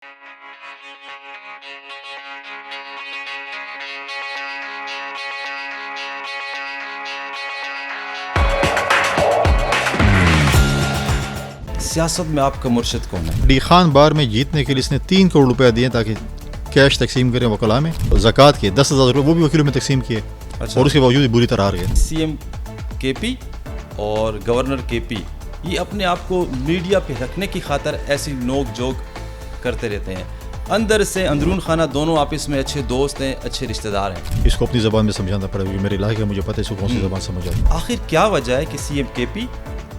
سیاست میں آپ کا مرشد کون ہے؟ ڈی خان بار میں جیتنے کے لیے اس نے 3 کروڑ روپے دیے تاکہ کیش تقسیم کریں وکلاء میں. زکوٰۃ کے 10,000 روپے وہ بھی وکیلوں میں تقسیم کیے. اور اس کے باوجود بری طرح ہار گئے. سی ایم کے پی اور گورنر کے پی یہ اپنے آپ کو میڈیا پہ رکھنے کی خاطر ایسی نوک جھوک کرتے رہتے ہیں. اندر سے اندرون خانہ دونوں آپس میں اچھے دوست ہیں, اچھے رشتہ دار ہیں. اس کو اپنی زبان میں سمجھانا پڑے گا. میرے علاقے مجھے پتہ ہے اس کو کون سی زبان سمجھ آتی ہے. آخر کیا وجہ ہے کہ سی ایم کے پی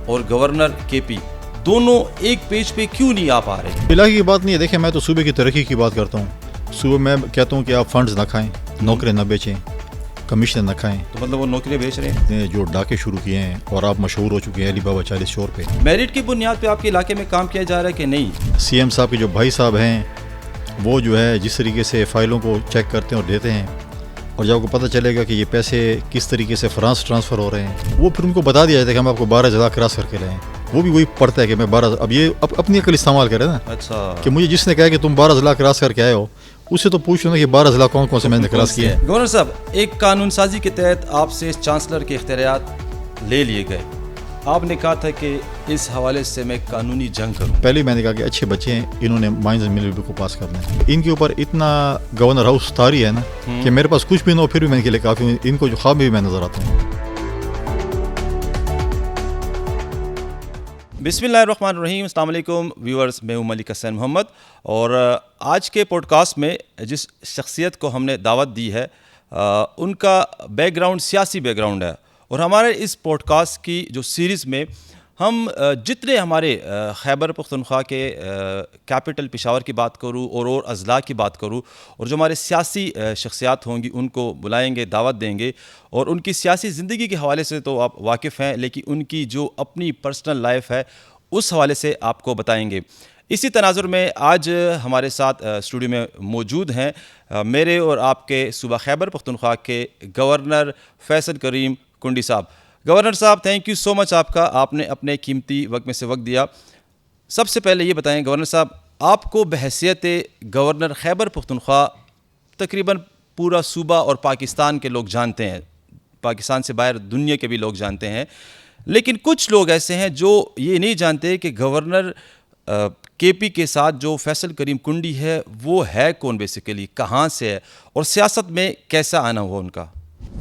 اور گورنر کے پی دونوں ایک پیج پہ کیوں نہیں آ پا رہے؟ علاقے کی بات نہیں ہے. دیکھیں میں تو صوبے کی ترقی کی بات کرتا ہوں. صوبے میں کہتا ہوں کہ آپ فنڈز نہ کھائیں, نوکریاں نہ بیچیں, کمیشن نہ کھائیں. تو مطلب وہ نوکریاں بیچ رہے ہیں جو ڈاکے شروع کیے ہیں اور آپ مشہور ہو چکے ہیں علی بابا 40 چور پہ. میرٹ کی بنیاد پہ آپ کے علاقے میں کام کیا جا رہا ہے کہ نہیں؟ سی ایم صاحب کے جو بھائی صاحب ہیں وہ جو ہے جس طریقے سے فائلوں کو چیک کرتے ہیں اور دیتے ہیں, اور جب آپ کو پتہ چلے گا کہ یہ پیسے کس طریقے سے فرانس ٹرانسفر ہو رہے ہیں, وہ پھر ان کو بتا دیا جاتا ہے کہ ہم آپ کو 12 ضلع کراس کر کے لائیں. وہ بھی وہی پڑھتا ہے کہ میں 12 اب یہ اپنی عقل استعمال کرے نا. اچھا کہ مجھے جس نے کہا کہ تم 12 ضلع کراس کر کے آئے ہو اس سے تو پوچھ لو نا کہ 12 ضلع کون کون سے میں نے کراس کیے. گورنر صاحب ایک قانون سازی کے تحت آپ سے چانسلر کے اختیارات لے لیے گئے. آپ نے کہا تھا کہ اس حوالے سے میں قانونی جنگ کروں. پہلے میں نے کہا کہ اچھے بچے ہیں, انہوں نے مائنز اینڈ مل بل کو پاس کرنا ہے. ان کے اوپر اتنا گورنر ہاؤس طاری ہے نا کہ میرے پاس کچھ بھی نہ ہو پھر بھی میں ان کے لیے کافی ہوں. ان کو جو خواب میں بھی میں نظر آتا ہوں. بسم اللہ الرحمن الرحیم. السلام علیکم ویورز, میں ہوں ملک حسین محمد, اور آج کے پوڈ کاسٹ میں جس شخصیت کو ہم نے دعوت دی ہے ان کا بیک گراؤنڈ سیاسی بیک گراؤنڈ ہے, اور ہمارے اس پوڈ کاسٹ کی جو سیریز میں ہم جتنے ہمارے خیبر پختونخوا کے کیپٹل پشاور کی بات کروں اور اضلاع کی بات کروں, اور جو ہمارے سیاسی شخصیات ہوں گی ان کو بلائیں گے, دعوت دیں گے, اور ان کی سیاسی زندگی کے حوالے سے تو آپ واقف ہیں, لیکن ان کی جو اپنی پرسنل لائف ہے اس حوالے سے آپ کو بتائیں گے. اسی تناظر میں آج ہمارے ساتھ اسٹوڈیو میں موجود ہیں میرے اور آپ کے صوبہ خیبر پختونخوا کے گورنر فیصل کریم کنڈی صاحب. گورنر صاحب تھینک یو سو مچ, آپ نے اپنے قیمتی وقت میں سے وقت دیا. سب سے پہلے یہ بتائیں گورنر صاحب, آپ کو بحیثیت گورنر خیبر پختونخوا تقریباً پورا صوبہ اور پاکستان کے لوگ جانتے ہیں, پاکستان سے باہر دنیا کے بھی لوگ جانتے ہیں, لیکن کچھ لوگ ایسے ہیں جو یہ نہیں جانتے کہ گورنر کے پی کے ساتھ جو فیصل کریم کنڈی ہے وہ ہے کون, بیسیکلی کہاں سے ہے, اور سیاست میں کیسا آنا ہوا ان کا.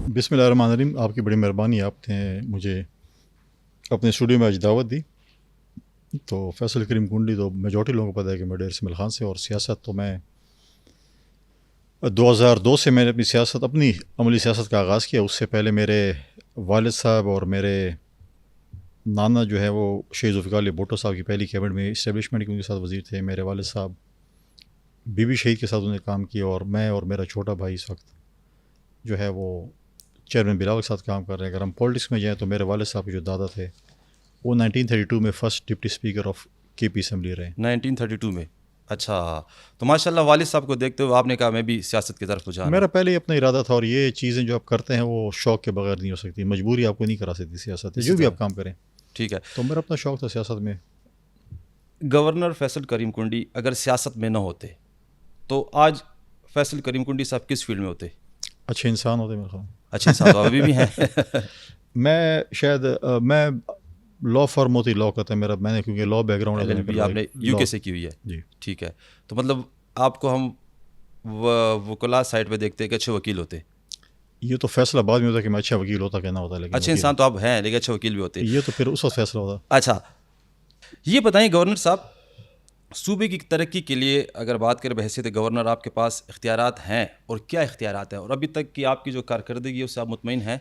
بسم اللہ الرحمن الرحیم. آپ کی بڑی مہربانی, آپ نے مجھے اپنے اسٹوڈیو میں آج دعوت دی. تو فیصل کریم کنڈی تو میجورٹی لوگوں کو پتہ ہے کہ میں ڈیر اسماعیل خان سے, اور سیاست تو میں 2002 سے میں نے اپنی عملی سیاست کا آغاز کیا. اس سے پہلے میرے والد صاحب اور میرے نانا جو ہے وہ شہید ذوالفقار علی بھٹو صاحب کی پہلی کیبنٹ میں اسٹیبلشمنٹ کے ان کے ساتھ وزیر تھے. میرے والد صاحب بی بی شہید کے ساتھ انہوں نے کام کیا, اور میں اور میرا چھوٹا بھائی اس وقت جو ہے وہ چیئرمین بلاول کے ساتھ کام کر رہے ہیں. اگر ہم پولیٹکس میں جائیں تو میرے والد صاحب کے جو دادا تھے وہ 1932 میں فرسٹ ڈپٹی اسپیکر آف کے پی اسمبلی رہے. 1932 میں. اچھا, تو ماشاء اللہ والد صاحب کو دیکھتے ہوئے آپ نے کہا میں بھی سیاست کی طرف رجحان. میرا پہلے ہی اپنا ارادہ تھا, اور یہ چیزیں جو آپ کرتے ہیں وہ شوق کے بغیر نہیں ہو سکتی. مجبوری آپ کو نہیں کرا سکتی سیاست, جو بھی آپ کام کریں. ٹھیک ہے, تو میرا اپنا شوق تھا سیاست میں. گورنر فیصل کریم کنڈی اگر سیاست میں نہ ہوتے تو آج فیصل کریم کنڈی صاحب کس فیلڈ میں ہوتے؟ اچھے انسان ہوتے میرے خیال. اچھے انسان تو ابھی بھی ہیں. میں شاید میں لا فارم ہوتی لا کرتا ہے میرا, میں نے کیونکہ لا بیک گراؤنڈ ہے. آپ نے یو کے سے کی ہوئی ہے جی. ٹھیک ہے, تو مطلب آپ کو ہم وکلا سائٹ پہ دیکھتے کہ اچھے وکیل ہوتے. یہ تو فیصلہ بعد میں ہوتا کہ میں اچھا وکیل ہوتا کہ نہ ہوتا, لیکن اچھے انسان تو آپ ہیں لیکن اچھے وکیل بھی ہوتے. یہ تو پھر اس وقت فیصلہ ہوتا. اچھا یہ بتائیں گورنر صاحب, صوبے کی ترقی کے لیے اگر بات کریں بحیثیت گورنر آپ کے پاس اختیارات ہیں, اور کیا اختیارات ہیں, اور ابھی تک کی آپ کی جو کارکردگی ہے اس سے آپ مطمئن ہیں؟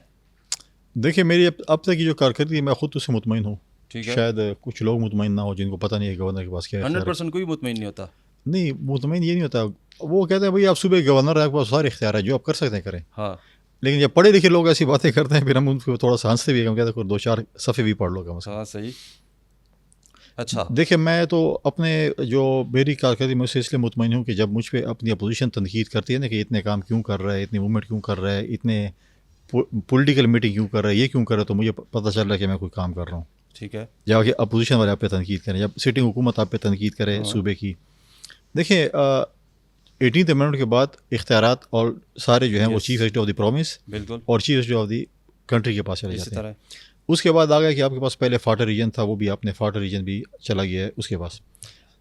دیکھیں میری اب تک کی جو کارکردگی میں خود اس سے مطمئن ہوں. ٹھیک ہے, شاید کچھ لوگ مطمئن نہ ہو جن کو پتہ نہیں ہے گورنر کے پاس کیا ہے. 100% کوئی مطمئن نہیں ہوتا. نہیں مطمئن یہ نہیں ہوتا. وہ کہتے ہیں بھائی آپ صوبے گورنر ہیں, آپ کے پاس سارے اختیار ہیں, جو آپ کر سکتے ہیں کریں. ہاں, لیکن جب پڑھے لکھے لوگ ایسی باتیں کرتے ہیں پھر ہم ان کو تھوڑا سا ہنستے بھی ہیں, ہم کہتے ہیں 2-4 صفحے بھی پڑھ لو گا. ہاں صحیح. اچھا دیکھیں میں تو اپنے جو میری کارکردگی میں اسے اس لیے مطمئن ہوں کہ جب مجھ پہ اپنی اپوزیشن تنقید کرتی ہے نا کہ اتنے کام کیوں کر رہا ہے, اتنی موومنٹ کیوں کر رہا ہے, اتنے پولیٹیکل میٹنگ کیوں کر رہا ہے, یہ کیوں کر رہا ہے, تو مجھے پتہ چل رہا ہے کہ میں کوئی کام کر رہا ہوں. ٹھیک ہے, جب کہ اپوزیشن والے آپ پہ تنقید کریں, جب سٹنگ حکومت آپ پہ تنقید کرے صوبے کی, دیکھیں 18th امendment کے بعد اختیارات اور سارے جو ہیں وہ chief executive of the province بالکل اور chief executive of the country کے پاس چلے اسی جاتے ہیں. طرح اس کے بعد آ گیا کہ آپ کے پاس پہلے فاٹا ریجن تھا, وہ بھی آپ نے فاٹا ریجن بھی چلا گیا ہے اس کے پاس.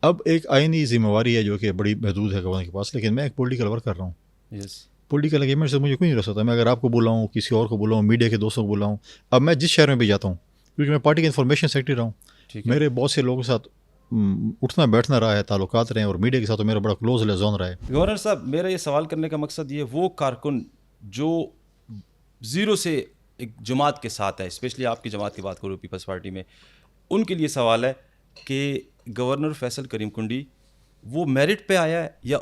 اب ایک آئینی ذمہ داری ہے جو کہ بڑی محدود ہے گورنر کے پاس, لیکن میں ایک پولیٹیکل ورک کر رہا ہوں. یس پولیٹیکل اگریمنٹ سے مجھے کوئی نہیں رہ سکتا. میں اگر آپ کو بلاؤں, کسی اور کو بلاؤں, میڈیا کے دوستوں کو بلاؤں, اب میں جس شہر میں بھی جاتا ہوں, کیونکہ میں پارٹی کے انفارمیشن سیکرٹری رہا ہوں, ٹھیک ہے میرے بہت سے لوگوں کے ساتھ اٹھنا بیٹھنا رہا ہے, تعلقات رہے ہیں, اور میڈیا کے ساتھ تو میرا بڑا کلوز لیزون رہا ہے. گورنر صاحب میرا یہ سوال کرنے کا مقصد یہ وہ کارکن جو زیرو سے ایک جماعت کے ساتھ ہے, اسپیشلی آپ کی جماعت کی بات کروں پیپلز پارٹی میں, ان کے لیے سوال ہے کہ گورنر فیصل کریم کنڈی وہ میرٹ پہ آیا ہے یا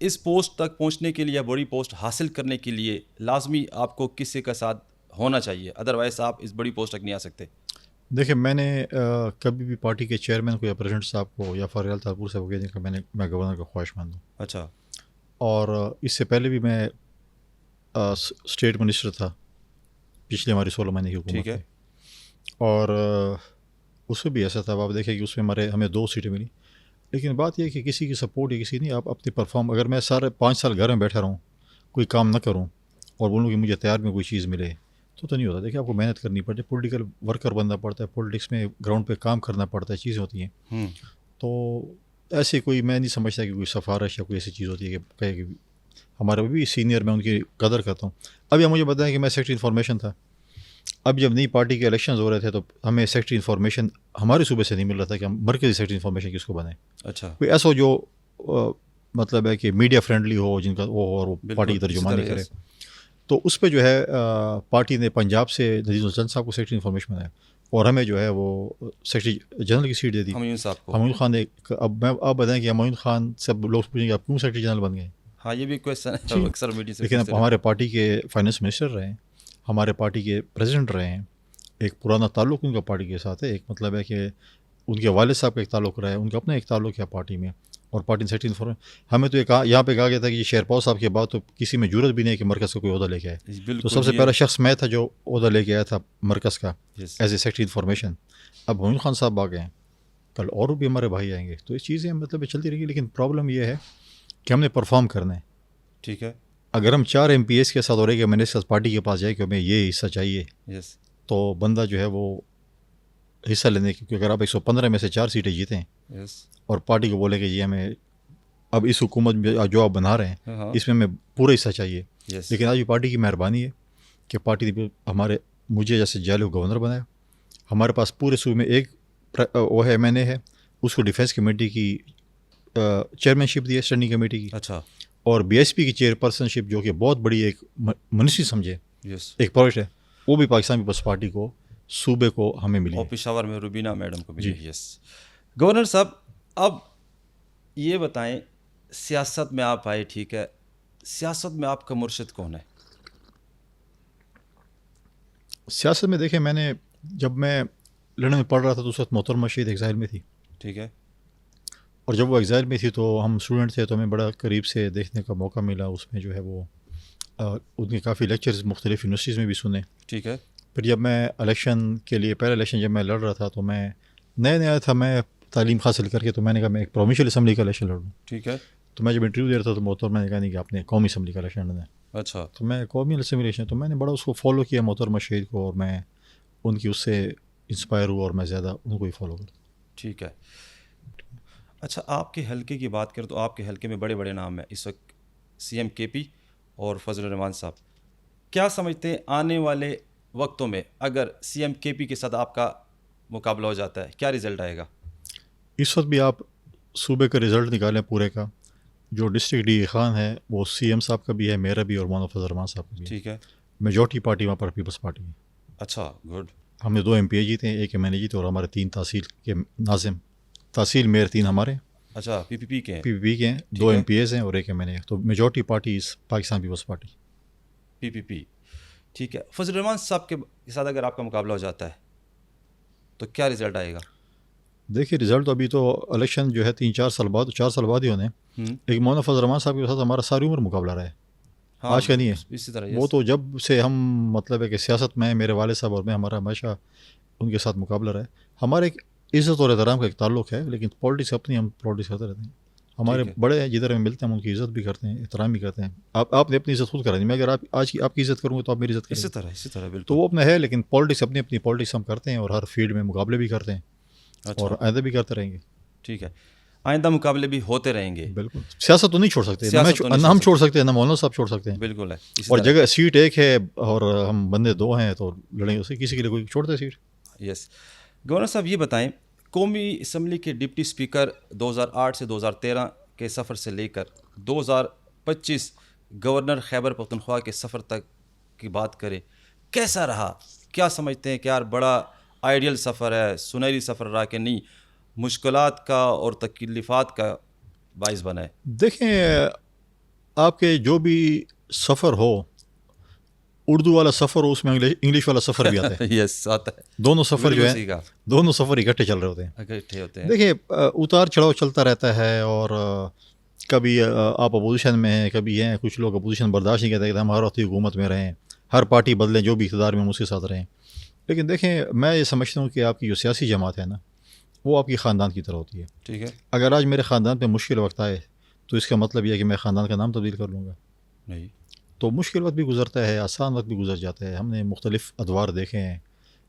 اس پوسٹ تک پہنچنے کے لیے یا بڑی پوسٹ حاصل کرنے کے لیے لازمی آپ کو کسی کا ساتھ ہونا چاہیے, ادروائز آپ اس بڑی پوسٹ تک نہیں آ سکتے؟ دیکھیں میں نے کبھی بھی پارٹی کے چیئرمین کو یا پریزیڈنٹ صاحب کو یا فاریال تارپور صاحب کو کہہ دیا کہ میں گورنر کا خواہش مند ہوں. اچھا اور اس سے پہلے بھی میں اسٹیٹ منسٹر تھا پچھلے ہماری 16 مہینے کی حکومت ٹھیک ہے میں, اور اس میں بھی ایسا تھا. آپ دیکھیں کہ اس میں ہمیں 2 سیٹیں ملی, لیکن بات یہ ہے کہ کسی کی سپورٹ یا کسی نہیں, آپ اپنی پرفارم, اگر میں سارے 5 سال گھر میں بیٹھا رہوں, کوئی کام نہ کروں اور بولوں کہ مجھے تیار میں کوئی چیز ملے تو نہیں ہوتا. دیکھیں آپ کو محنت کرنی پڑتی ہے, پولیٹیکل ورکر بننا پڑتا ہے, پولیٹکس میں گراؤنڈ پہ کام کرنا پڑتا ہے, چیزیں ہوتی ہیں. تو ایسے کوئی میں نہیں سمجھتا کہ کوئی سفارش یا کوئی ایسی چیز ہوتی ہے کہ کہے کہ ہمارے بھی سینئر, میں ان کی قدر کرتا ہوں. اب یہ مجھے بتائیں کہ میں سیکرٹری انفارمیشن تھا, اب جب نئی پارٹی کے الیکشنز ہو رہے تھے تو ہمیں سیکرٹری انفارمیشن ہمارے صوبے سے نہیں مل رہا تھا کہ ہم مرکزی سیکرٹری انفارمیشن کس کو بنائیں. اچھا کوئی ایسا ہو جو مطلب ہے کہ میڈیا فرینڈلی ہو, جن کا وہ اور وہ پارٹی کی ترجمانی کرے. تو اس پہ جو ہے پارٹی نے پنجاب سے نذیر الحسن صاحب کو سیکرٹری انفارمیشن بنایا, اور ہمیں جو ہے وہ سیکرٹری جنرل کی سیٹ دے دی ہمایوں صاحب کو. ہمایوں خان نے. اب میں آپ بتائیں کہ ہمایوں خان سے لوگ پوچھیں گے آپ کیوں سیکرٹری جنرل بن گئے. ہاں یہ بھی کویسچن ہے اکثر میڈیا سے. لیکن اب ہمارے پارٹی کے فائنانس منسٹر رہے ہیں, ہمارے پارٹی کے پریزیڈنٹ رہے ہیں, ایک پرانا تعلق ان کا پارٹی کے ساتھ ہے. ایک مطلب ہے کہ ان کے والد صاحب کا ایک تعلق رہا ہے, ان کا اپنا ایک تعلق ہے پارٹی میں, اور پارٹی سیکرٹری انفارمیشن. ہمیں تو یہاں پہ کہا گیا تھا کہ شیرپور صاحب کے بعد تو کسی میں جرت بھی نہیں کہ مرکز کا کوئی عہدہ لے کے آئے. تو سب سے پہلا شخص میں تھا جو عہدہ لے کے آیا تھا مرکز کا ایز اے سیکرٹری انفارمیشن. اب ہمایوں خان صاحب آ گئے ہیں, کل اور بھی ہمارے بھائی آئیں گے, تو یہ چیزیں مطلب چلتی رہیں گی. لیکن پرابلم یہ ہے کہ ہم نے پرفارم کرنا ہے. ٹھیک ہے, اگر ہم 4 MPs کے ساتھ ہو رہے کہ میں نے پارٹی کے پاس جائے کہ ہمیں یہ حصہ چاہیے, یس تو بندہ جو ہے وہ حصہ لینے کی, کیونکہ اگر آپ 115 میں سے 4 سیٹیں جیتیں یس اور پارٹی کو بولے کہ یہ ہمیں اب اس حکومت میں جو آپ بنا رہے ہیں اس میں ہمیں پورا حصہ چاہیے. لیکن آج بھی پارٹی کی مہربانی ہے کہ پارٹی نے مجھے جیسے جیلو گورنر بنایا. ہمارے پاس پورے صوبے میں ایک وہ ہے MNA ہے, اس کو ڈیفینس کمیٹی کی چیئرمین شپ دی ہے, اسٹینڈنگ کمیٹی کی. اچھا, اور BSP کی چیئرپرسن شپ جو کہ بہت بڑی ایک منشی سمجھے یس ایک پروجیکٹ ہے, وہ بھی پاکستان پیپلز پارٹی کو صوبے کو ہمیں ملی. اور پشاور میں روبینہ میڈم کو بھی. یس گورنر صاحب, اب یہ بتائیں سیاست میں آپ آئے, ٹھیک ہے, سیاست میں آپ کا مرشد کون ہے؟ سیاست میں دیکھیں میں نے جب میں لندن میں پڑھ رہا تھا تو اس وقت محترمہ شہید ایگزائل میں تھی. ٹھیک ہے, اور جب وہ ایگزائل میں تھی تو ہم اسٹوڈنٹ تھے, تو ہمیں بڑا قریب سے دیکھنے کا موقع ملا. اس میں جو ہے وہ ان کے کافی لیکچرز مختلف یونیورسٹیز میں بھی سنے. ٹھیک ہے, پھر جب میں الیکشن کے لیے پہلا الیکشن جب میں لڑ رہا تھا تو میں نیا تھا, میں تعلیم حاصل کر کے, تو میں نے کہا میں ایک پروونشل اسمبلی کا الیکشن لڑوں. ٹھیک ہے, تو میں جب انٹرویو دے رہا تھا تو محترمہ نے کہا نہیں کہ آپ نے قومی اسمبلی کا الیکشن لڑنا ہے. اچھا, تو میں قومی اسمبلی الیکشن, تو میں نے بڑا اس کو فالو کیا محترمہ شہید کو, اور میں ان کی اس سے انسپائر ہوا اور میں زیادہ ان کو ہی فالو کرتا. ٹھیک ہے. اچھا, آپ کے حلقے کی بات کریں تو آپ کے حلقے میں بڑے بڑے نام ہیں اس وقت, CM KP اور فضل الرحمان صاحب. کیا سمجھتے ہیں آنے والے وقتوں میں اگر CM KP کے ساتھ آپ کا مقابلہ ہو جاتا ہے کیا رزلٹ آئے گا؟ اس وقت بھی آپ صوبے کا رزلٹ نکالیں پورے کا, جو ڈسٹرکٹ DA خان ہے وہ CM صاحب کا بھی ہے, میرا بھی, اور مولانا فضل الرحمان صاحب کا بھی. ٹھیک ہے, میجورٹی پارٹی وہاں پر پیپلز پارٹی ہے. اچھا, گڈ. ہم نے 2 MPA جیتے ہیں, ایک MNA جیتے, اور ہمارے 3 تحصیل کے ناظم, تحصیل میر 3 ہمارے, اچھا, PPP کے ہیں, PPP کے ہیں, 2 MPAs ہیں اور ایک MNA. تو میجورٹی پارٹی اس پاکستان پیپلز پارٹی PPP. ٹھیک ہے, فضل الرحمان صاحب کے ساتھ اگر آپ کا مقابلہ ہو جاتا ہے تو کیا رزلٹ آئے گا؟ دیکھیے رزلٹ تو ابھی تو الیکشن جو ہے 4 سال بعد ہی ہونے, لیکن مولانا فضل الرحمان صاحب کے ساتھ ہمارا ساری عمر مقابلہ رہا ہے, آج کا نہیں ہے. اسی طرح وہ تو جب سے ہم مطلب ہے کہ سیاست میں میرے والد صاحب اور میں, ہمارا ہمیشہ ان کے ساتھ مقابلہ رہا ہے. ہمارے ایک عزت اور احترام کا ایک تعلق ہے, لیکن پالیٹکس اپنی ہم پالیٹکس کرتے رہتے ہیں. ہمارے بڑے ہیں جدھر ہمیں ملتے ہیں ہم ان کی عزت بھی کرتے ہیں, احترام بھی کرتے ہیں. آپ نے اپنی عزت خود کرانی, میں اگر آپ کی عزت کروں گا تو آپ میری عزت کریں گے. اسی طرح بالکل. تو وہ اپنا ہے, لیکن پالیٹکس اپنی پالیٹکس ہم کرتے ہیں اور ہر فیلڈ میں مقابلے بھی کرتے ہیں, اور آئندہ بھی کرتے رہیں گے. ٹھیک ہے, آئندہ مقابلے بھی ہوتے رہیں گے. بالکل, سیاست تو نہیں چھوڑ سکتے, نہ ہم چھوڑ سکتے ہیں, نہ مولانا صاحب چھوڑ سکتے ہیں. بالکل ہے. اور جگہ سیٹ ایک ہے اور ہم بندے دو ہیں تو لڑیں گے, اسے کسی کے لیے کوئی چھوڑتا ہے سیٹ. یس. گورنر صاحب یہ بتائیں, قومی اسمبلی کے ڈپٹی اسپیکر 2008 سے 2013 کے سفر سے لے کر 2025 گورنر خیبر پختونخوا کے سفر تک کی بات کریں, کیسا رہا؟ کیا سمجھتے ہیں کہ یار بڑا آئیڈیل سفر ہے, سنہری سفر رہا کہ نہیں مشکلات کا اور تکلیفات کا باعث بنا ہے؟ دیکھیں, آپ کے جو بھی سفر ہو, اردو والا سفر ہو, اس میں انگلش والا سفر بھی آتا ہے. یس, آتا ہے. دونوں سفر جو ہے, دونوں سفر اکٹھے چل رہے ہوتے ہیں. دیکھیں, اتار چڑھاؤ چلتا رہتا ہے, اور کبھی آپ اپوزیشن میں ہیں, کبھی ہیں, کچھ لوگ اپوزیشن برداشت نہیں کرتے کہ ہم ہر وقت حکومت میں رہیں, ہر پارٹی بدلیں, جو بھی اقتدار میں ہم اس کے ساتھ رہیں. لیکن دیکھیں, میں یہ سمجھتا ہوں کہ آپ کی جو سیاسی جماعت ہے نا, وہ آپ کی خاندان کی طرح ہوتی ہے. ٹھیک ہے. اگر آج میرے خاندان پہ مشکل وقت آئے تو اس کا مطلب یہ ہے کہ میں خاندان کا نام تبدیل کر لوں گا؟ نہیں. تو مشکل وقت بھی گزرتا ہے, آسان وقت بھی گزر جاتا ہے. ہم نے مختلف ادوار دیکھے ہیں,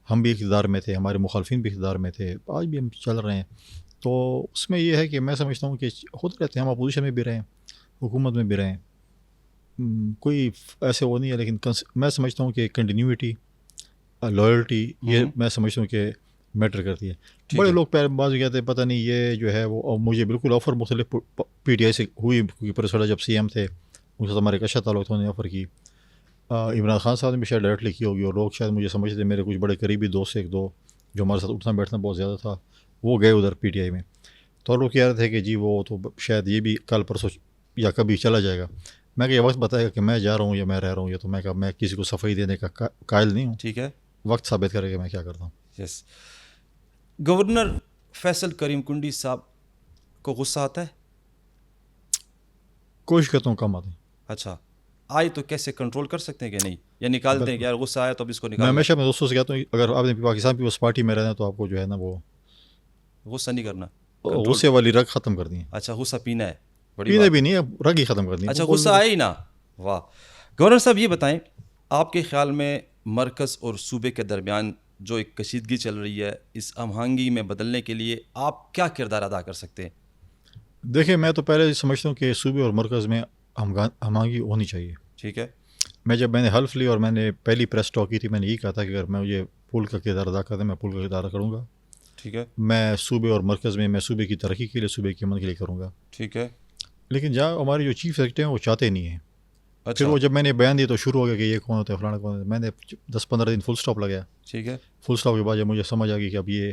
ہم بھی اقتدار میں تھے, ہمارے مخالفین بھی اقتدار میں تھے, آج بھی ہم چل رہے ہیں. تو اس میں یہ ہے کہ میں سمجھتا ہوں کہ ہوتے رہتے ہیں, ہم اپوزیشن میں بھی رہیں, حکومت میں بھی رہیں, کوئی ایسے وہ نہیں ہے. لیکن میں سمجھتا ہوں کہ کنٹینیوٹی, لائلٹی, یہ میں سمجھتا ہوں کہ میٹر کرتی ہے. بڑے لوگ بعض کہتے ہیں پتہ نہیں یہ جو ہے وہ, مجھے بالکل آفر مختلف پی ٹی آئی سے ہوئی, کیونکہ پریسوڈا جب سی ایم تھے ان کے ساتھ ہمارے اچھا تعلق تھا, انہوں نے آفر کی. عمران خان صاحب نے بھی شاید ڈائریکٹلی کی ہوگی, اور لوگ شاید مجھے سمجھتے, میرے کچھ بڑے قریبی دوست سے ایک دو جو ہمارے ساتھ اٹھنا بیٹھنا بہت زیادہ تھا, وہ گئے ادھر پی ٹی آئی میں. تو لوگ کہہ رہے تھے کہ جی وہ تو شاید یہ بھی کل پرسوں یا کبھی چلا جائے گا. میں کہ یہ وقت بتائے گا کہ میں جا رہا ہوں یا میں رہ رہا ہوں, یا تو میں کہا میں کسی کو صفائی دینے کا قائل نہیں ہوں. ٹھیک ہے, وقت ثابت کرے گا میں کیا کرتا ہوں. یس. گورنر فیصل کریم کنڈی صاحب کو غصہ آتا ہے؟ کوشش کرتا ہوں کم آتے ہیں. اچھا, آئے تو کیسے کنٹرول کر سکتے ہیں کہ نہیں, یا نکالتے ہیں کہ یار غصہ آیا تو اب اس کو نکال. میں ہمیشہ اپنے دوستوں سے کہتا ہوں اگر آپ نے پاکستان پیپلز پارٹی میں رہنا ہے تو آپ کو جو ہے نا وہ غصہ نہیں کرنا, غصے والی رگ ختم کر دی ہے. اچھا, غصہ پینا ہے, پینا بھی نہیں ہے, رگ ہی ختم کر دی. اچھا, غصہ آئے ہی نا. واہ. گورنر صاحب یہ بتائیں, آپ کے خیال میں مرکز اور صوبے کے درمیان جو ایک کشیدگی چل رہی ہے, اس ہم آہنگی میں بدلنے کے لیے آپ کیا کردار ادا کر سکتے ہیں؟ دیکھیں, میں تو پہلے سمجھتا ہوں کہ صوبے اور مرکز میں ہم آہنگی ہونی چاہیے. ٹھیک ہے. میں نے حلف لی اور میں نے پہلی پریس ٹاک کی تھی, میں نے یہ کہا تھا کہ اگر میں مجھے پول کا کردار ادا کرتا میں پول کا کردار کروں گا. ٹھیک ہے. میں صوبے اور مرکز میں صوبے کی ترقی کے لیے, صوبے کی امن کے لیے کروں گا. ٹھیک ہے. لیکن جہاں ہمارے جو چیف سیکرٹری ہیں وہ چاہتے نہیں ہیں. اچھا. پھر وہ جب میں نے بیان دیا تو شروع ہو گیا کہ یہ کون ہوتا ہے, فلانا کون ہوتا ہے. میں نے 10-15 دن فل اسٹاپ لگایا. ٹھیک ہے. فل اسٹاپ کے بعد جب مجھے سمجھ آ گئی کہ اب یہ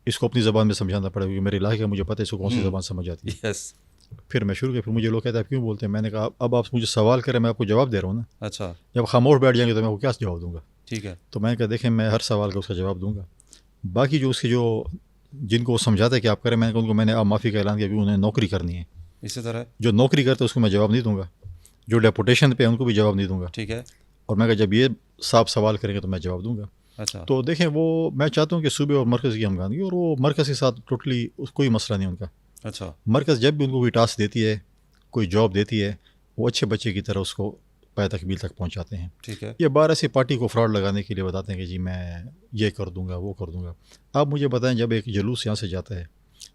اس کو اپنی زبان میں سمجھانا پڑے گا, کیونکہ میرے علاقے کا مجھے پتہ ہے اس کو کون سی زبان سمجھ آتی ہے. یس. پھر میں شروع کیا. پھر مجھے لوگ کہتے ہیں آپ کیوں بولتے ہیں. میں نے کہا اب آپ مجھے سوال کریں, میں آپ کو جواب دے رہا ہوں نا. اچھا. جب خاموش بیٹھ جائیں گے تو میں آپ کو کیا جواب دوں گا. ٹھیک ہے. تو میں نے کہا دیکھیں, میں ہر سوال کا اس کا جواب دوں گا. باقی جو اس کے جو جن کو وہ سمجھاتے ہیں کہ آپ کریں, میں نے کہا ان کو میں نے اب معافی کا اعلان کیا, کیونکہ انہیں نوکری کرنی ہے. اسی طرح جو نوکری کرتے اس کو میں جواب نہیں دوں گا, جو ڈیپوٹیشن پہ ان کو بھی جواب نہیں دوں گا. ٹھیک ہے. اور میں کہا جب یہ صاحب سوال کریں گے تو میں جواب دوں گا. اچھا. تو دیکھیں, وہ میں چاہتا ہوں کہ صوبے اور مرکز کی ہمگانی, اور وہ مرکز کے ساتھ ٹوٹلی کوئی مسئلہ نہیں ان کا. اچھا. مرکز جب بھی ان کو کوئی ٹاسک دیتی ہے, کوئی جاب دیتی ہے, وہ اچھے بچے کی طرح اس کو پے تکمیل تک پہنچاتے ہیں. ٹھیک ہے. یہ بار ایسی پارٹی کو فراڈ لگانے کے لیے بتاتے ہیں کہ جی میں یہ کر دوں گا, وہ کر دوں گا. آپ مجھے بتائیں, جب ایک جلوس یہاں سے جاتا ہے,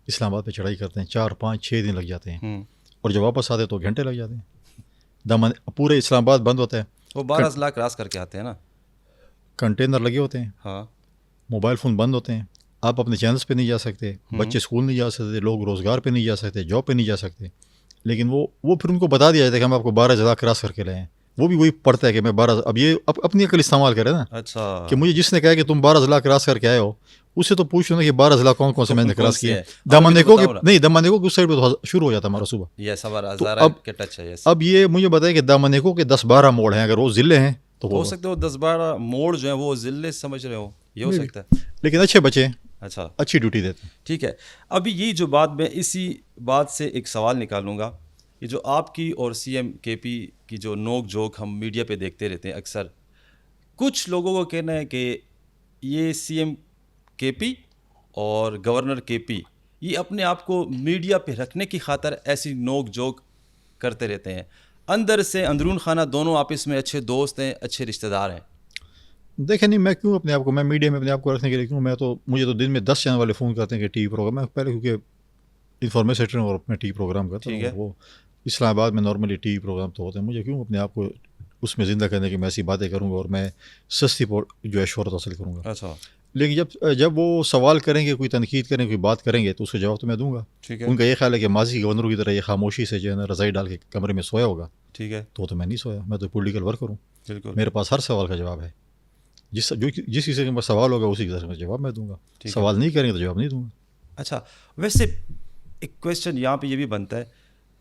اسلام آباد پہ چڑھائی کرتے ہیں, 4-5-6 دن لگ جاتے ہیں, اور جب واپس آتے ہیں تو گھنٹے لگ جاتے ہیں. پورے اسلام آباد بند ہوتا ہے, وہ 12 لاکھ کراس کر کے آتے ہیں نا, کنٹینر لگے ہوتے ہیں, ہاں, موبائل فون بند ہوتے ہیں, آپ اپنے چینلز پہ نہیں جا سکتے, بچے اسکول نہیں جا سکتے, لوگ روزگار پہ نہیں جا سکتے, جاب پہ نہیں جا سکتے. لیکن وہ پھر ان کو بتا دیا جاتا ہے کہ ہم آپ کو 12 لاکھ کراس کر کے لائے ہیں. وہ بھی وہی پڑھتا ہے کہ میں 12, اب یہ اپنی عقل استعمال کرے نا. اچھا. کہ مجھے جس نے کہا کہ تم 12 لاکھ کراس کر کے آئے ہو, اس سے تو پوچھ لو نا کہ 12 لاکھ کون کون سے میں نے کراس کیا. دمنیکو کے اس سائڈ پہ شروع ہو جاتا ہمارا صبح. اب یہ مجھے بتائے کہ دمنیکو کے 10-12 موڑ ہیں, اگر وہ ضلع ہیں تو ہو سکتا ہے وہ 10-12 موڑ جو ہیں وہ ضلع سمجھ رہے ہو, یہ ہو سکتا ہے. لیکن اچھے بچے ہیں, اچھا, اچھی ڈیوٹی دیتے ہیں. ٹھیک ہے. ابھی یہ جو بات, میں اسی بات سے ایک سوال نکالوں گا. یہ جو آپ کی اور سی ایم کے پی کی جو نوک جھوک ہم میڈیا پہ دیکھتے رہتے ہیں اکثر, کچھ لوگوں کو کہنا ہے کہ یہ سی ایم کے پی اور گورنر کے پی یہ اپنے آپ کو میڈیا پہ رکھنے کی خاطر ایسی نوک جھوک کرتے رہتے ہیں. اندر سے اندرون خانہ دونوں آپس میں اچھے دوست ہیں, اچھے رشتہ دار ہیں. دیکھیں نہیں, میں کیوں اپنے آپ کو, میں میڈیا میں اپنے آپ کو رکھنے کے لیے کیوں, مجھے تو دن میں 10 چینل والے فون کرتے ہیں کہ ٹی وی پروگرام. میں پہلے کیونکہ انفارمیشن سیکٹر اور میں ٹی وی پروگرام کرتا ہوں, وہ اسلام آباد میں نارملی ٹی وی پروگرام تو ہوتے ہیں. مجھے کیوں اپنے آپ کو اس میں زندہ کرنے کی میں ایسی باتیں کروں گا اور میں سستی جو ہے شہرت حاصل کروں گا. اچھا, لیکن جب وہ سوال کریں گے, کوئی تنقید کریں گے, کوئی بات کریں گے, تو اس کا جواب تو میں دوں گا. ان کا یہ خیال ہے کہ ماضی کے گورنروں کی طرح یہ خاموشی سے جو ہے نا رضائی ڈال کے کمرے میں سویا ہوگا. ٹھیک ہے, تو میں نہیں سویا, میں تو پولیٹیکل ورکر ہوں. بالکل, میرے پاس ہر سوال کا جواب ہے. جس چیز کے پاس سوال ہوگا اسی کی طرح جواب میں دوں گا. سوال نہیں کریں گے تو جواب نہیں دوں گا. اچھا, ویسے ایک کویشچن یہاں پہ یہ بھی بنتا ہے,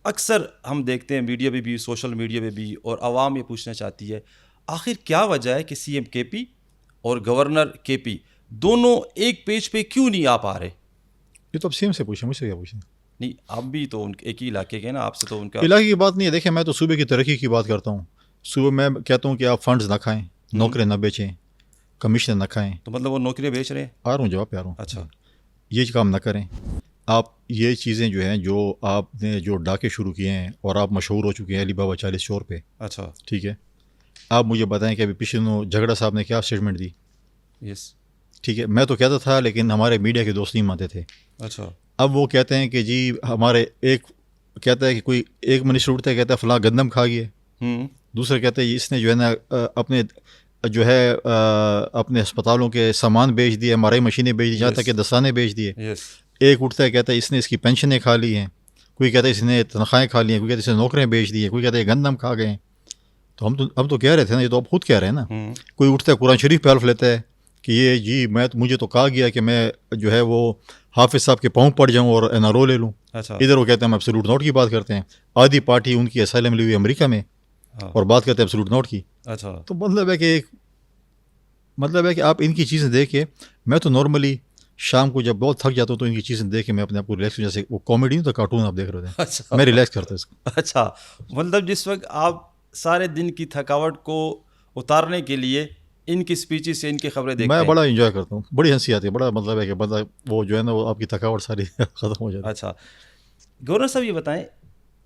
اکثر ہم دیکھتے ہیں میڈیا پہ بھی, سوشل میڈیا پہ بھی, اور عوام یہ پوچھنا چاہتی ہے آخر کیا وجہ ہے کہ سی ایم کے پی اور گورنر کے پی دونوں ایک پیج پہ کیوں نہیں آ پا رہے؟ یہ تو اب سی ایم سے پوچھیں, مجھ سے کیا پوچھیں. نہیں, آپ بھی تو ایک ہی علاقے کے نا, آپ سے تو ان کا علاقے کی بات نہیں ہے. دیکھیں, میں تو صوبے کی ترقی کی بات کرتا ہوں. صوبے میں کہتا ہوں کہ آپ فنڈز نہ کھائیں, نوکریاں نہ بیچیں, کمیشن نہ کھائیں. تو مطلب وہ نوکریاں بیچ رہے ہیں؟ آ رہا ہوں, جواب پہ آ رہا ہوں. اچھا, یہ کام نہ کریں آپ. یہ چیزیں جو ہیں, جو آپ نے جو ڈاکے شروع کیے ہیں اور آپ مشہور ہو چکے ہیں علی بابا 40 چور پہ. اچھا, ٹھیک ہے, آپ مجھے بتائیں کہ ابھی پچھلے دنوں جھگڑا صاحب نے کیا اسٹیٹمنٹ دی. یس, ٹھیک ہے, میں تو کہتا تھا لیکن ہمارے میڈیا کے دوست نہیں مانتے تھے. اچھا, اب وہ کہتے ہیں کہ جی ہمارے ایک کہتا ہے کہ کوئی ایک منسٹر اٹھتا ہے, کہتا ہے فلاں گندم کھا گئے. دوسرا کہتے ہیں اس نے جو ہے نا اپنے جو ہے اپنے ہسپتالوں کے سامان بیچ دیے, ہمارے مشینیں بیچ دی, جہاں تک کہ دستانے بیچ دیے. ایک اٹھتا ہے کہتا ہے اس نے اس کی پینشنیں کھا لی ہیں, کوئی کہتا ہے اس نے تنخواہیں کھا لی ہیں, کوئی کہتا ہے اس نے نوکریاں بیچ دی ہیں, کوئی کہتا ہے گندم کھا گئے ہیں. تو ہم تو کہہ رہے تھے نا, یہ تو آپ خود کہہ رہے ہیں نا. کوئی اٹھتا ہے قرآن شریف پہ حلف لیتا ہے کہ یہ جی مجھے تو کہا گیا کہ میں جو ہے وہ حافظ صاحب کے پاؤں پڑ جاؤں اور این آر او لے لوں. ادھر وہ کہتے ہیں ہم ایبسولوٹ نوٹ کی بات کرتے ہیں. آدھی پارٹی ان کی اسائلم لی ہوئی امریکہ میں اور بات کرتے ہیں ایبسولوٹ نوٹ کی. اچھا, تو مطلب ہے کہ آپ ان کی چیزیں دیکھ کے, میں تو نارملی شام کو جب بہت تھک جاتا ہوں تو ان کی چیزیں دیکھ کے میں اپنے آپ کو ریلیکس, جیسے وہ کامیڈی نہیں تو کارٹون آپ دیکھ رہے تھے, میں ریلیکس کرتا ہوں اس کو. اچھا, مطلب جس وقت آپ سارے دن کی تھکاوٹ کو اتارنے کے لیے ان کی اسپیچز سے ان کی خبریں دیکھتے ہیں, میں بڑا انجوائے کرتا ہوں, بڑی ہنسی آتی ہے, بڑا مطلب ہے کہ بندہ وہ جو ہے نا وہ آپ کی تھکاوٹ ساری ختم ہو جاتی ہے. اچھا, گورنر صاحب یہ بتائیں,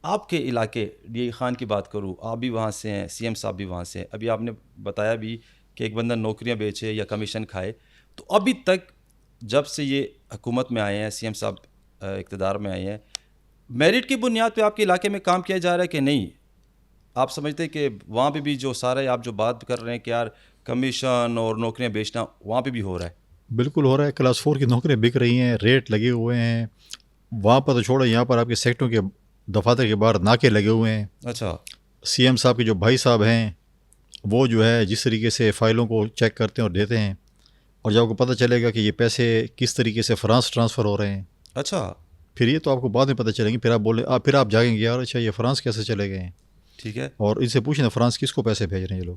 آپ کے علاقے ڈی خان کی بات کروں, آپ بھی وہاں سے ہیں, سی ایم صاحب بھی وہاں سے ہیں. ابھی آپ نے بتایا بھی کہ ایک بندہ نوکریاں بیچے یا کمیشن کھائے, تو ابھی تک جب سے یہ حکومت میں آئے ہیں, سی ایم صاحب اقتدار میں آئے ہیں, میرٹ کی بنیاد پہ آپ کے علاقے میں کام کیا جا رہا ہے کہ نہیں؟ آپ سمجھتے ہیں کہ وہاں پہ بھی جو سارے آپ جو بات کر رہے ہیں کہ یار کمیشن اور نوکریاں بیچنا وہاں پہ بھی ہو رہا ہے؟ بالکل ہو رہا ہے. کلاس 4 کی نوکریاں بک رہی ہیں, ریٹ لگے ہوئے ہیں وہاں پر. تو چھوڑو, یہاں پر آپ کے سیکٹروں کے دفاتر کے باہر ناکے لگے ہوئے ہیں. اچھا, سی ایم صاحب کے جو بھائی صاحب ہیں وہ جو ہے جس طریقے سے فائلوں کو چیک کرتے ہیں اور دیتے ہیں, اور جب آپ کو پتہ چلے گا کہ یہ پیسے کس طریقے سے فرانس ٹرانسفر ہو رہے ہیں, اچھا, پھر یہ تو آپ کو بعد میں پتہ چلیں گے. پھر آپ پھر آپ جاگیں گے, یار اچھا یہ فرانس کیسے چلے گئے ہیں. ٹھیک ہے, اور ان سے پوچھیں فرانس کس کو پیسے بھیج رہے ہیں یہ لوگ,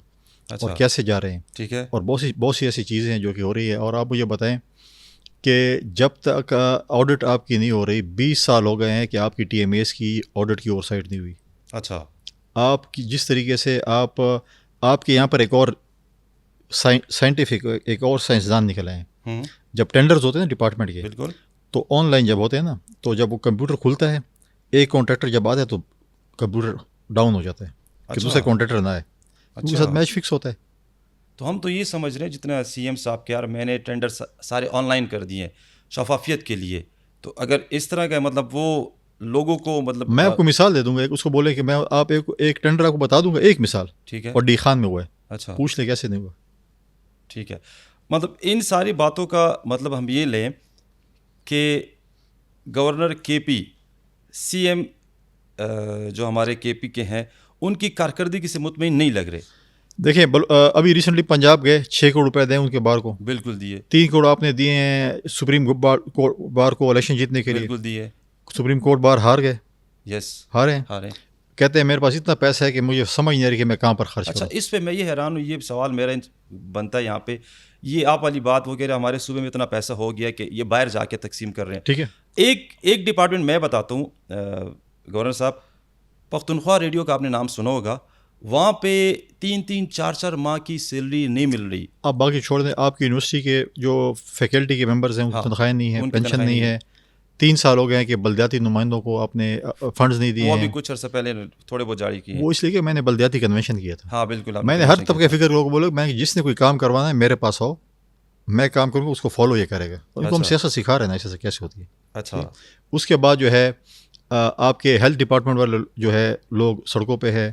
اچھا, اور کیسے جا رہے ہیں. ٹھیک ہے, اور بہت سی ایسی چیزیں ہیں جو کہ ہو رہی ہے. اور آپ مجھے بتائیں کہ جب تک آڈٹ آپ کی نہیں ہو رہی, 20 سال ہو گئے ہیں کہ آپ کی ٹی ایم ایس کی آڈٹ کی اوور سائٹ نہیں ہوئی. اچھا, آپ کی جس طریقے سے آپ کے یہاں پر ایک اور سائنٹیفک ایک اور سائنسدان نکل آئے ہیں. جب ٹینڈرز ہوتے ہیں نا ڈپارٹمنٹ کے, بالکل, تو آن لائن جب ہوتے ہیں نا, تو جب وہ کمپیوٹر کھلتا ہے, ایک کانٹریکٹر جب آتا ہے تو کمپیوٹر ڈاؤن ہو جاتا ہے کہ دوسرا کانٹریکٹر نہ آئے, ان کے ساتھ میچ فکس ہوتا ہے. تو ہم تو یہ سمجھ رہے ہیں جتنا سی ایم صاحب کے یار میں نے ٹینڈر سارے آن لائن کر دیے شفافیت کے لیے, تو اگر اس طرح کا مطلب وہ لوگوں کو مطلب میں آپ کو مثال دے دوں گا, اس کو بولے کہ میں آپ ایک ٹینڈر آپ کو بتا دوں گا, ایک مثال, ٹھیک ہے, اور ڈی خان میں ہوا ہے, اچھا, پوچھ لے کیسے نہیں ہوا. ٹھیک ہے, مطلب ان ساری باتوں کا مطلب ہم یہ لیں کہ گورنر کے پی, سی ایم جو ہمارے کے پی کے ہیں, ان کی کارکردگی سے مطمئن نہیں لگ رہے. دیکھیں ابھی ریسنٹلی پنجاب گئے, 6 کروڑ روپے دیں ان کے بار کو, بالکل دیے, 3 کروڑ آپ نے دیے ہیں سپریم بار کو الیکشن جیتنے کے لیے, بالکل دیے, سپریم کورٹ بار ہار گئے. یس, ہارے, کہتے ہیں میرے پاس اتنا پیسہ ہے کہ مجھے سمجھ نہیں آ رہی کہ میں کہاں پر خرچ کروں. اچھا, اس پہ میں یہ حیران ہوں, یہ سوال میرا بنتا ہے یہاں پہ, یہ آپ والی بات وہ کہہ رہے ہمارے صوبے میں اتنا پیسہ ہو گیا کہ یہ باہر جا کے تقسیم کر رہے ہیں. ٹھیک ہے, ایک ڈپارٹمنٹ میں بتاتا ہوں گورنر صاحب, پختونخوا ریڈیو کا آپ نے نام سنا ہوگا, وہاں پہ 3-4 ماہ کی سیلری نہیں مل رہی. آپ باقی چھوڑ دیں, آپ کی یونیورسٹی کے جو فیکلٹی کے ممبرز ہیں ان کی تنخواہیں نہیں ہیں, پینشن نہیں ہے, 3 سال ہو گئے ہیں کہ بلدیاتی نمائندوں کو اپنے فنڈز نہیں دیے وہ ہیں. بھی کچھ عرصہ پہلے تھوڑے بہت جاری کیے ہیں. وہ اس لیے کہ میں نے بلدیاتی کنونشن کیا تھا. ہاں بالکل, میں نے ہر طبقے فکر لوگوں کو بولا میں جس نے کوئی کام کروانا ہے میرے پاس آؤ, میں کام کروں گا, اس کو فالو یہ کرے گا. ان کو ہم سیاست سکھا رہے ہیں ایسے کیسے ہوتی ہے. اچھا. اس کے بعد جو ہے آپ کے ہیلتھ ڈپارٹمنٹ والے جو ہے لوگ سڑکوں پہ ہے,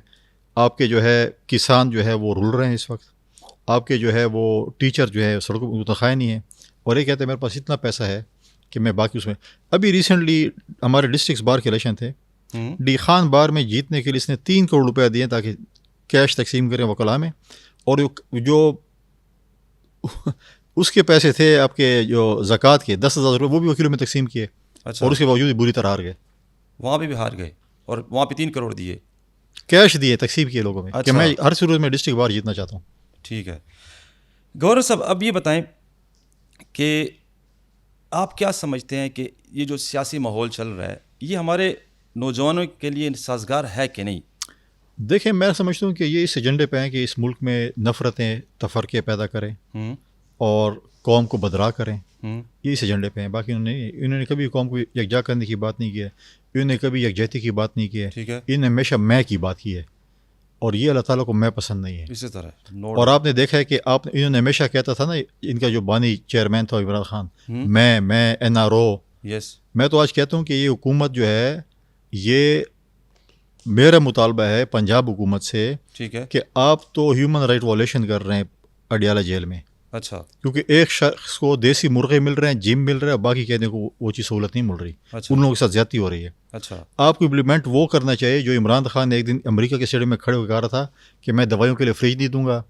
آپ کے جو ہے کسان جو ہے وہ رول رہے ہیں اس وقت, آپ کے جو ہے وہ ٹیچر جو ہے سڑکوں پہ تنخواہیں نہیں ہیں, اور یہ کہتے ہیں میرے پاس اتنا پیسہ ہے کہ میں باقی اس میں. ابھی ریسنٹلی ہمارے ڈسٹرکٹس بار کے الیکشن تھے, ڈی خان بار میں جیتنے کے لیے اس نے 3 کروڑ روپے دیے تاکہ کیش تقسیم کریں وکلاء میں, اور جو اس کے پیسے تھے آپ کے جو زکوٰۃ کے 10,000 روپے وہ بھی وکیلوں میں تقسیم کیے. اچھا. اور اس کے باوجود بری طرح ہار گئے. وہاں بھی ہار گئے اور وہاں پہ 3 کروڑ دیے کیش دیے تقسیم کیے لوگوں میں. کہ میں ہر صورت میں ڈسٹرکٹ بار جیتنا چاہتا ہوں. ٹھیک ہے گورنر صاحب, اب یہ بتائیں کہ آپ کیا سمجھتے ہیں کہ یہ جو سیاسی ماحول چل رہا ہے یہ ہمارے نوجوانوں کے لیے سازگار ہے کہ نہیں؟ دیکھیں میں سمجھتا ہوں کہ یہ اس ایجنڈے پہ ہیں کہ اس ملک میں نفرتیں تفرقے پیدا کریں اور قوم کو بدراہ کریں. یہ اس ایجنڈے پہ ہیں. باقی انہوں نے کبھی قوم کو یکجا کرنے کی بات نہیں کی ہے, انہوں نے کبھی یکجہتی کی بات نہیں کی ہے. انہوں نے ہمیشہ میں کی بات کی ہے, اور یہ اللہ تعالیٰ کو میں پسند نہیں ہے. اسی طرح اور آپ نے دیکھا ہے کہ انہوں نے ہمیشہ کہتا تھا نا, ان کا جو بانی چیئرمین تھا عمران خان, میں NRO. میں تو آج کہتا ہوں کہ یہ حکومت جو ہے یہ میرا مطالبہ ہے پنجاب حکومت سے کہ آپ تو ہیومن رائٹ وائلیشن کر رہے ہیں اڈیالہ جیل میں. اچھا. کیونکہ ایک شخص کو دیسی مرغے مل رہے ہیں, جم مل رہا ہے, باقی کہنے کو وہ چیز سہولت نہیں مل رہی. ان لوگوں کے ساتھ زیادتی ہو رہی ہے. اچھا. آپ کو امپلیمنٹ وہ کرنا چاہیے جو عمران خان نے ایک دن امریکہ کے اسٹیڈیم میں کھڑے ہو کہا رہا تھا کہ میں دوائیوں کے لیے فریج نہیں دوں گا,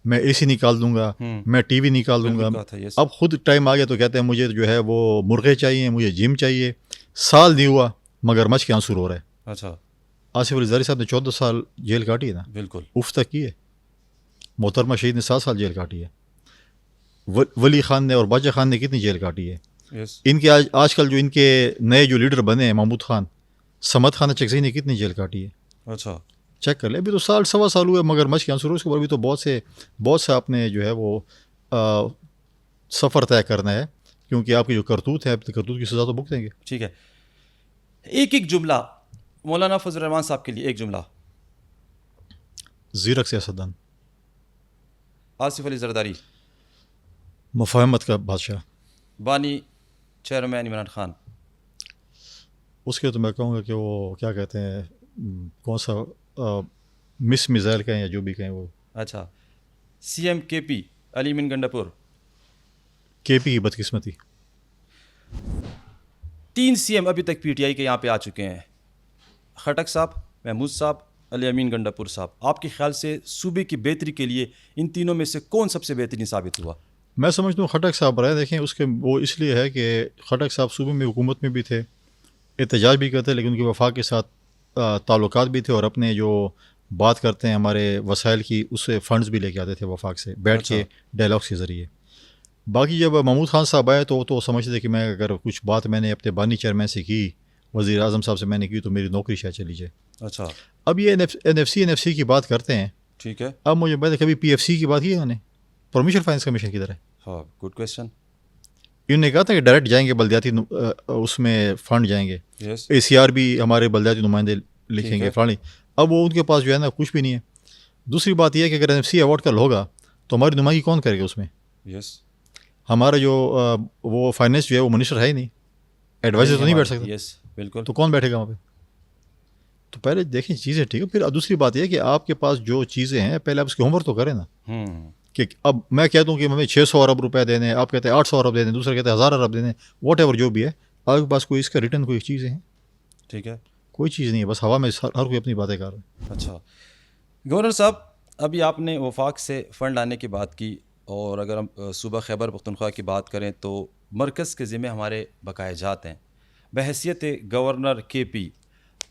میں AC نکال دوں گا, میں TV نکال دوں گا. اب خود ٹائم آ گیا تو کہتے ہیں مجھے جو ہے وہ مرغے چاہیے, مجھے جم چاہیے. سال نہیں ہوا مگر مچھ کے آنسو رو رہا ہے. اچھا. آصف علی زرداری صاحب نے 14 سال جیل کاٹی ہے نا. بالکل. اف تک کی ہے. محترمہ شہید نے 7 سال جیل کاٹی ہے. ولی خان نے اور باچہ خان نے کتنی جیل کاٹی ہے. ان کے آج کل جو ان کے نئے جو لیڈر بنے ہیں محمود خان, سمد خان چکزئی نے کتنی جیل کاٹی ہے. اچھا. چیک کر لیں. ابھی تو سال سوا سال ہوئے مگر مچھ کے آنسو. اس کے بعد بھی تو بہت سے آپ نے جو ہے وہ سفر طے کرنا ہے, کیونکہ آپ کی جو کرتوت ہے کرتوت کی سزا تو بھگتیں گے. ٹھیک ہے. ایک جملہ مولانا فضل الرحمان صاحب کے لیے, ایک جملہ. زیرک سیاستدان. آصف علی زرداری. مفاہمت کا بادشاہ. بانی چیئرمین عمران خان. اس کے تو میں کہوں گا کہ وہ کیا کہتے ہیں, کون سا مس میزائل کہیں یا جو بھی کہیں وہ. اچھا. CM KP علی امین گنڈاپور. KP کی بدقسمتی. 3 CM ابھی تک PTI کے یہاں پہ آ چکے ہیں, خٹک صاحب, محمود صاحب, علی امین گنڈاپور صاحب. آپ کے خیال سے صوبے کی بہتری کے لیے ان تینوں میں سے کون سب سے بہترین ثابت ہوا؟ میں سمجھتا ہوں خٹک صاحب رہے. دیکھیں اس کے وہ اس لیے ہے کہ خٹک صاحب صوبے میں حکومت میں بھی تھے, احتجاج بھی کرتے, لیکن ان کے وفاق کے ساتھ تعلقات بھی تھے, اور اپنے جو بات کرتے ہیں ہمارے وسائل کی اس سے فنڈز بھی لے کے آتے تھے وفاق سے بیٹھ کے ڈائلاگس کے ذریعے. باقی جب محمود خان صاحب آئے تو سمجھتے تھے کہ میں اگر کچھ بات میں نے اپنے بانی چیئرمین سے کی, وزیر اعظم صاحب سے میں نے کی, تو میری نوکری شاید چلی جائے. اچھا. اب یہ NFC کی بات کرتے ہیں. ٹھیک ہے. اب مجھے میں نے کبھی PFC کی بات کی ہے انہوں نے, پروموشن فائنانس کمیشن کدھر ہے؟ ہاں گڈ کویسچن. انہوں نے کہا تھا کہ ڈائریکٹ جائیں گے بلدیاتی اس میں فنڈ جائیں گے, ACR بھی ہمارے بلدیاتی نمائندے لکھیں گے فلانی. اب وہ ان کے پاس جو ہے نا کچھ بھی نہیں ہے. دوسری بات یہ ہے کہ اگر NFC ایوارڈ کل ہوگا تو ہماری نمائندگی کون کرے گا اس میں؟ ہمارا جو وہ فائنینس جو ہے وہ منسٹر ہے ہی نہیں, ایڈوائزر تو نہیں بیٹھ سکتا. بالکل. تو کون بیٹھے گا وہاں پہ؟ تو پہلے دیکھیں چیزیں ٹھیک ہے. پھر دوسری بات یہ ہے کہ آپ کے پاس جو چیزیں ہیں پہلے آپ اس کی ہوم ورک تو کریں نا. کہ اب میں کہتا ہوں کہ ہمیں 600 ارب روپے دینے, آپ کہتے ہیں 800 ارب دینے, دوسرے کہتے ہیں 1000 ارب دینے, واٹ ایور جو بھی ہے, آپ کے پاس کوئی اس کا ریٹرن کوئی چیزیں ہیں؟ ٹھیک ہے. کوئی چیز نہیں ہے, بس ہوا میں ہر کوئی اپنی باتیں کر رہا ہے. اچھا گورنر صاحب, ابھی آپ نے وفاق سے فنڈ لانے کی بات کی, اور اگر ہم صوبہ خیبر پختونخوا کی بات کریں تو مرکز کے ذمہ ہمارے بقایا جات ہیں. بحیثیت گورنر KP,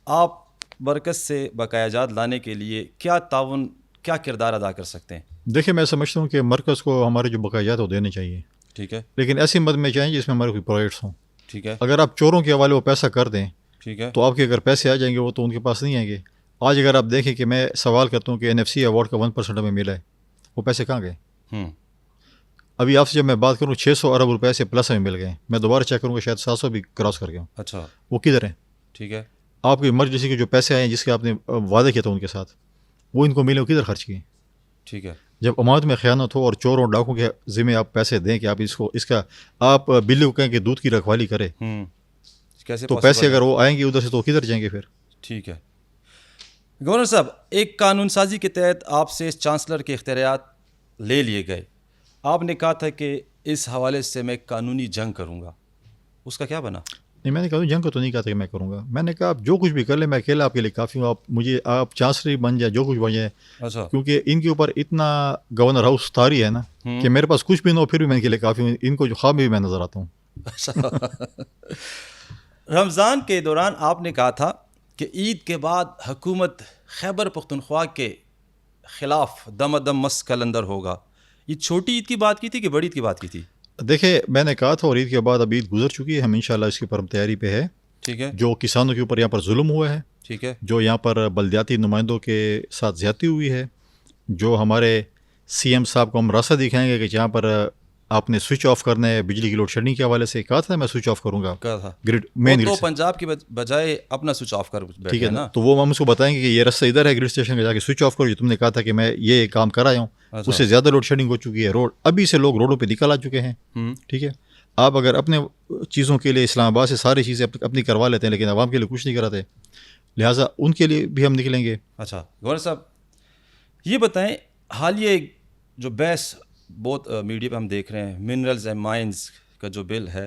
آپ مرکز سے بقایا جات لانے کے لیے کیا تعاون, کیا کردار ادا کر سکتے ہیں؟ دیکھیں میں سمجھتا ہوں کہ مرکز کو ہمارے جو بقایا جات وہ دینے چاہیے. ٹھیک ہے. لیکن ایسی مد میں چاہیے جس میں ہمارے کوئی پروجیکٹس ہوں. ٹھیک ہے. اگر آپ چوروں کے حوالے وہ پیسہ کر دیں, ٹھیک ہے, تو آپ کے اگر پیسے آ جائیں گے وہ تو ان کے پاس نہیں آئیں گے. آج اگر آپ دیکھیں کہ میں سوال کرتا ہوں کہ NFC ایوارڈ کا 1% ہمیں ملا ہے, وہ پیسے کہاں گئے؟ ابھی آپ سے جب میں بات کروں 600 ارب روپے سے پلس ہمیں مل گئے ہیں, میں دوبارہ چیک کروں گا شاید 700 بھی کراس کر گیا ہوں. اچھا وہ کدھر ہیں؟ ٹھیک ہے آپ کی ایمرجنسی کے جو پیسے آئے ہیں جس کے آپ نے وعدہ کیا تھا ان کے ساتھ, وہ ان کو ملے, وہ کدھر خرچ کیے؟ ٹھیک ہے جب امانت میں خیانت ہو اور چوروں ڈاکوں کے ذمہ آپ پیسے دیں کہ آپ اس کا آپ بلی کو کہیں کہ دودھ کی رکھوالی کرے, کیسے تو پیسے اگر وہ آئیں گے ادھر سے تو کدھر جائیں گے پھر؟ ٹھیک ہے گورنر صاحب, ایک قانون سازی کے تحت آپ سے چانسلر کے اختیارات لے لیے گئے. آپ نے کہا تھا کہ اس حوالے سے میں قانونی جنگ کروں گا, اس کا کیا بنا؟ نہیں, میں نے کہا جنگ کو تو نہیں کہا تھا کہ میں کروں گا. میں نے کہا آپ جو کچھ بھی کر لیں, میں اکیلا آپ کے لیے کافی ہوں. آپ چانسلر بن جائے, جو کچھ بن جائے, اچھا کیونکہ ان کے اوپر اتنا گورنر ہاؤس طاری ہے نا کہ میرے پاس کچھ بھی نہ ہو پھر بھی میں ان کے لیے کافی ہوں. ان کو جو خواب میں بھی میں نظر آتا ہوں. رمضان کے دوران آپ نے کہا تھا کہ عید کے بعد حکومت خیبر پختونخوا کے خلاف دم دم مس کلندر ہوگا. یہ چھوٹی عید کی بات کی تھی کہ بڑی عید کی بات کی تھی؟ دیکھیں, میں نے کہا تھا, اور عید کے بعد اب عید گزر چکی ہے, ہم انشاءاللہ اس کے اوپر تیاری پہ ہے. ٹھیک ہے جو کسانوں کے اوپر یہاں پر ظلم ہوا ہے, ٹھیک ہے جو یہاں پر بلدیاتی نمائندوں کے ساتھ زیادتی ہوئی ہے, جو ہمارے سی ایم صاحب کو ہم راستہ دکھائیں گے کہ جہاں پر آپ نے سوئچ آف کرنا ہے بجلی کی لوڈ شیڈنگ کے حوالے سے. کہا تھا میں سوئچ آف کروں گا کہا تھا گریڈ مین تو پنجاب کی بجائے اپنا سوئچ آف کر ٹھیک بیٹھے ہے نا, تو وہ ہم اس کو بتائیں گے کہ یہ راستہ ادھر ہے گریڈ اسٹیشن کا, جا کے سوئچ آف کرو. جو تم نے کہا تھا کہ میں یہ کام کرایا ہوں, اس سے زیادہ لوڈ شیڈنگ ہو چکی ہے. روڈ ابھی سے لوگ روڈوں پہ نکل آ چکے ہیں. ٹھیک ہے, آپ اگر اپنے چیزوں کے لیے اسلام آباد سے ساری چیزیں اپنی کروا لیتے ہیں لیکن عوام کے لیے کچھ نہیں کراتے, لہٰذا ان کے لیے بھی ہم نکلیں گے. اچھا گورنر صاحب, یہ بتائیں, حالیہ جو بحث بہت میڈیا پہ ہم دیکھ رہے ہیں, منرلز اینڈ مائنز کا جو بل ہے,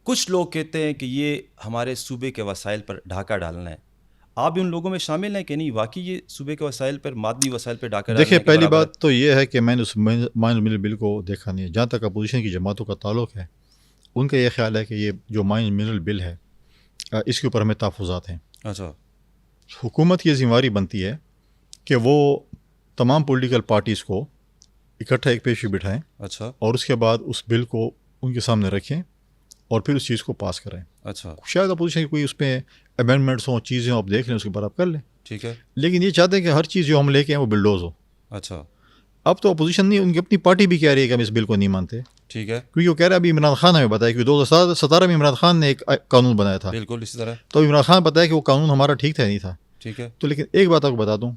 کچھ لوگ کہتے ہیں کہ یہ ہمارے صوبے کے وسائل پر ڈھاکہ ڈالنا ہے. آپ بھی ان لوگوں میں شامل ہیں کہ نہیں, واقعی یہ صوبے کے وسائل پر, معدنی وسائل پر ڈھاکہ ڈالنا ہے؟ دیکھیں, پہلی بات تو یہ ہے کہ میں نے اس مائن منرل بل کو دیکھا نہیں ہے. جہاں تک اپوزیشن کی جماعتوں کا تعلق ہے, ان کا یہ خیال ہے کہ یہ جو مائن منرل بل ہے اس کے اوپر ہمیں تحفظات ہیں. اچھا, حکومت کی ذمہ داری بنتی ہے کہ وہ تمام پولیٹیکل پارٹیز کو اکٹھا ایک پیش پہ بٹھائیں, اچھا اور اس کے بعد اس بل کو ان کے سامنے رکھیں اور پھر اس چیز کو پاس کریں. اچھا شاید اپوزیشن کی کوئی اس میں امینڈمنٹس ہوں, چیزیں ہوں, آپ دیکھ لیں, اس کے بعد آپ کر لیں. ٹھیک ہے, لیکن یہ چاہتے ہیں کہ ہر چیز جو ہم لے کے ہیں وہ بلڈوز ہو. اچھا اب تو اپوزیشن نہیں, ان کی اپنی پارٹی بھی کہہ رہی ہے کہ ہم اس بل کو نہیں مانتے, ٹھیک ہے, کیونکہ وہ کہہ رہا ہے, ابھی عمران خان ہمیں بتایا کہ 2017 میں عمران خان نے ایک قانون بنایا تھا, بالکل اسی طرح, تو عمران خان بتایا کہ وہ قانون ہمارا ٹھیک تھا نہیں تھا. ٹھیک ہے, تو لیکن ایک بات آپ کو بتا دوں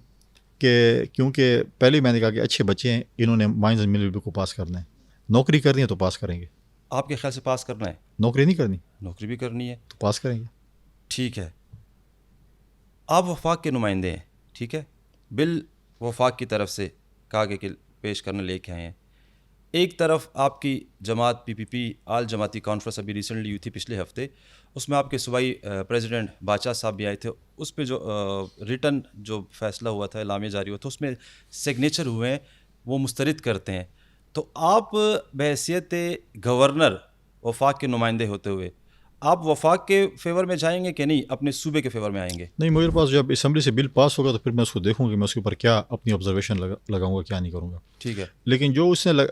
کہ کیونکہ پہلے میں نے کہا کہ اچھے بچے ہیں, انہوں نے مائنز اینڈ منرل بل کو پاس کرنا ہے. نوکری کرنی ہے تو پاس کریں گے. آپ کے خیال سے پاس کرنا ہے؟ نوکری نہیں کرنی نوکری بھی کرنی ہے تو پاس کریں گے. ٹھیک ہے, آپ وفاق کے نمائندے ہیں, ٹھیک ہے, بل وفاق کی طرف سے کہا گیا کہ پیش کرنے لے کے آئے ہیں. ایک طرف آپ کی جماعت پی پی پی آل جماعتی کانفرنس ابھی ریسنٹلی ہوئی تھی پچھلے ہفتے, اس میں آپ کے صوبائی پریزیڈنٹ باچا صاحب بھی آئے تھے. اس پہ جو ریٹن جو فیصلہ ہوا تھا, اعلامیہ جاری ہوا تھا, اس میں سگنیچر ہوئے ہیں, وہ مسترد کرتے ہیں. تو آپ بحیثیت گورنر وفاق کے نمائندے ہوتے ہوئے آپ وفاق کے فیور میں جائیں گے کہ نہیں, اپنے صوبے کے فیور میں آئیں گے؟ نہیں, میرے پاس جب اسمبلی سے بل پاس ہوگا تو پھر میں اس کو دیکھوں گا کہ میں اس کے اوپر کیا اپنی آبزرویشن لگاؤں گا, کیا نہیں کروں گا. ٹھیک ہے, لیکن جو اس نے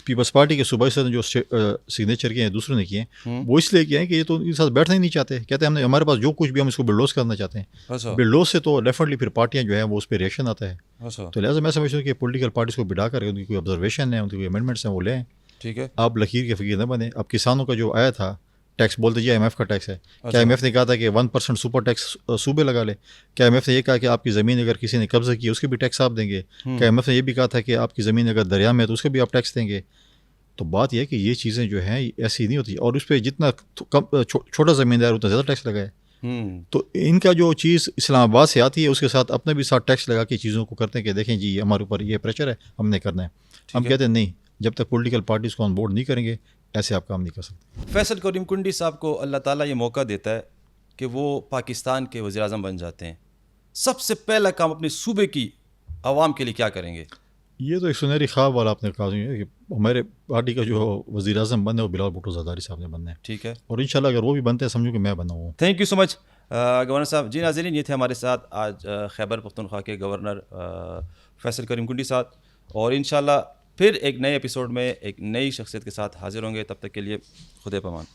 پیپلز پارٹی کے صوبائی صدر جو سگنیچر کیے ہیں, دوسروں نے کیے ہیں, وہ اس لیے کیے ہیں کہ یہ تو ان کے ساتھ بیٹھنا ہی نہیں چاہتے. کہتے ہیں ہمارے پاس جو کچھ بھی, ہم اس کو بلڈوز کرنا چاہتے ہیں. اچھا بلڈوز سے تو ڈیفینیٹلی پھر پارٹیاں جو ہیں وہ اس پہ ریئیکشن آتا ہے. اچھا, تو لہٰذا میں سمجھتا ہوں کہ پولیٹیکل پارٹیز کو بٹھا کر ان کی کوئی آبزرویشن ہے, ان کی کوئی امینڈمنٹس ہیں, وہ لیں. ٹھیک ہے, آپ لکیر کے فقیر نہ بنے. اب کسانوں کا جو آیا تھا ٹیکس, بولتے جی آئی ایم ایف کا ٹیکس ہے, کیا آئی ایم ایف نے کہا تھا کہ 1% سپر ٹیکس صوبے لگا لے؟ کیا آئی ایم ایف نے یہ کہا کہ آپ کی زمین اگر کسی نے قبضہ کی اس کے بھی ٹیکس آپ دیں گے؟ کیا آئی ایم ایف نے یہ بھی کہا تھا کہ آپ کی زمین اگر دریا میں ہے تو اس کے بھی آپ ٹیکس دیں گے؟ تو بات یہ ہے کہ یہ چیزیں جو ہیں ایسی نہیں ہوتی, اور اس پہ جتنا چھوٹا زمیندار اتنا زیادہ ٹیکس لگائے. تو ان کا جو چیز اسلام آباد سے آتی ہے اس کے ساتھ اپنے بھی ساتھ ٹیکس لگا کے چیزوں کو کرتے ہیں کہ دیکھیں جی ہمارے اوپر یہ پریشر ہے, ہم نے کرنا ہے. ہم کہتے ہیں نہیں, جب تک پولیٹیکل پارٹیز کو آن بورڈ نہیں کریں گے ایسے آپ کام نہیں کر سکتے. فیصل کریم کنڈی صاحب کو اللہ تعالیٰ یہ موقع دیتا ہے کہ وہ پاکستان کے وزیر اعظم بن جاتے ہیں, سب سے پہلا کام اپنے صوبے کی عوام کے لیے کیا کریں گے؟ یہ تو ایک سنہری خواب والا آپ نے کہا ہے کہ ہمارے پارٹی کا جو وزیر اعظم بننا ہے وہ بلاول بھٹو زرداری صاحب نے بننا ہے. ٹھیک ہے, اور انشاءاللہ اگر وہ بھی بنتے ہیں سمجھو کہ میں بنا ہوں. Thank you so much governor صاحب. جی ناظرین, یہ تھے ہمارے ساتھ آج خیبر پختونخوا کے گورنر فیصل کریم کنڈی صاحب, اور انشاءاللہ پھر ایک نئے ایپیسوڈ میں ایک نئی شخصیت کے ساتھ حاضر ہوں گے. تب تک کے لیے خدا پامان.